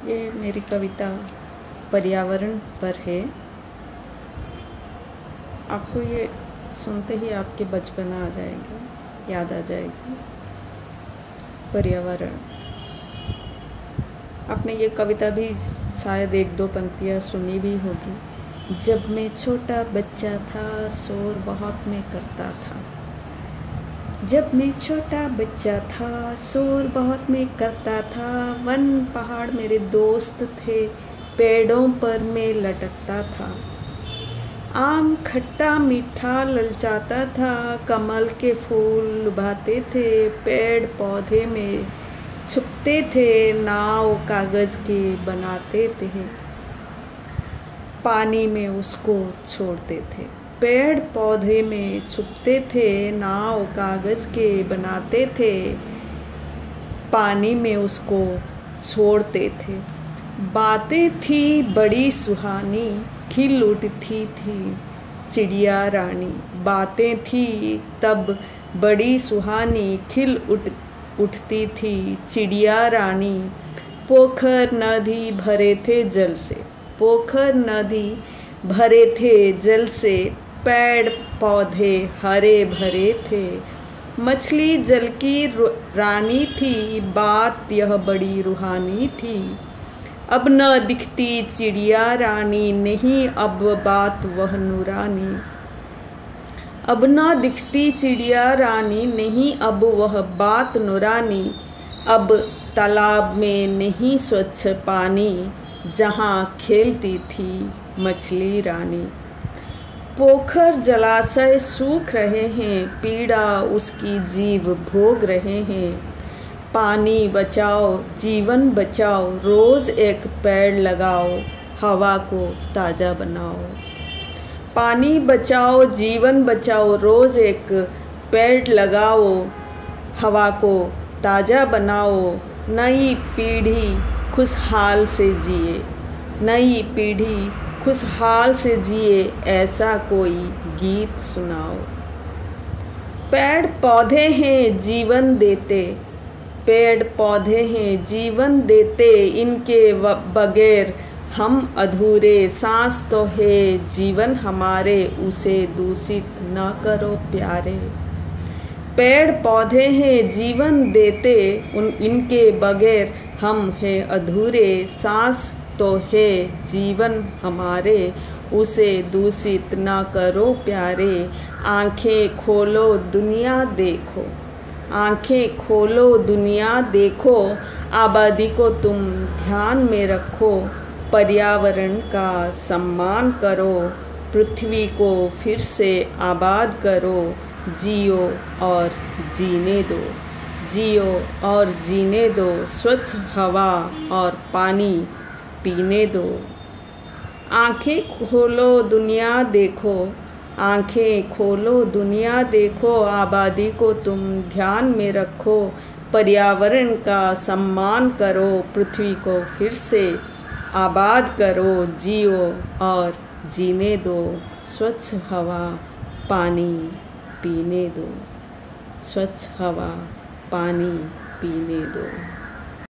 ये मेरी कविता पर्यावरण पर है। आपको ये सुनते ही आपके बचपना आ जाएगा, याद आ जाएगी। पर्यावरण, आपने ये कविता भी शायद एक दो पंक्तियाँ सुनी भी होगी। जब मैं छोटा बच्चा था शोर बहुत मैं करता था। जब मैं छोटा बच्चा था शोर बहुत मैं करता था। वन पहाड़ मेरे दोस्त थे, पेड़ों पर मैं लटकता था। आम खट्टा मीठा ललचाता था, कमल के फूल लुभाते थे। पेड़ पौधे में छुपते थे, नाव कागज़ के बनाते थे, पानी में उसको छोड़ते थे। पेड़ पौधे में छुपते थे, नाव कागज़ के बनाते थे, पानी में उसको छोड़ते थे। बातें थी बड़ी सुहानी, खिल उठती थी चिड़िया रानी। बातें थी तब बड़ी सुहानी, खिल उठती थी चिड़िया रानी। पोखर नदी भरे थे जल से, पोखर नदी भरे थे जल से। पेड़ पौधे हरे भरे थे, मछली जल की रानी थी। बात यह बड़ी रूहानी थी, अब न दिखती चिड़िया रानी, नहीं अब बात वह नूरानी। अब न दिखती चिड़िया रानी, नहीं अब वह बात नूरानी। अब तालाब में नहीं स्वच्छ पानी, जहाँ खेलती थी मछली रानी। पोखर जलाशय सूख रहे हैं, पीड़ा उसकी जीव भोग रहे हैं। पानी बचाओ जीवन बचाओ, रोज़ एक पेड़ लगाओ, हवा को ताज़ा बनाओ। पानी बचाओ जीवन बचाओ, रोज़ एक पेड़ लगाओ, हवा को ताज़ा बनाओ। नई पीढ़ी खुशहाल से जिए, नई पीढ़ी खुशहाल से जिए, ऐसा कोई गीत सुनाओ। पेड़ पौधे हैं जीवन देते, पेड़ पौधे हैं जीवन देते, इनके बगैर हम अधूरे। सांस तो है जीवन हमारे, उसे दूषित न करो प्यारे। पेड़ पौधे हैं जीवन देते, इनके बगैर हम हैं अधूरे। सांस तो है जीवन हमारे, उसे दूषित न करो प्यारे। आँखें खोलो दुनिया देखो, आँखें खोलो दुनिया देखो, आबादी को तुम ध्यान में रखो। पर्यावरण का सम्मान करो, पृथ्वी को फिर से आबाद करो। जियो और जीने दो, जियो और जीने दो, स्वच्छ हवा और पानी पीने दो। आँखें खोलो दुनिया देखो, आँखें खोलो दुनिया देखो, आबादी को तुम ध्यान में रखो। पर्यावरण का सम्मान करो, पृथ्वी को फिर से आबाद करो। जियो और जीने दो, स्वच्छ हवा पानी पीने दो, स्वच्छ हवा पानी पीने दो।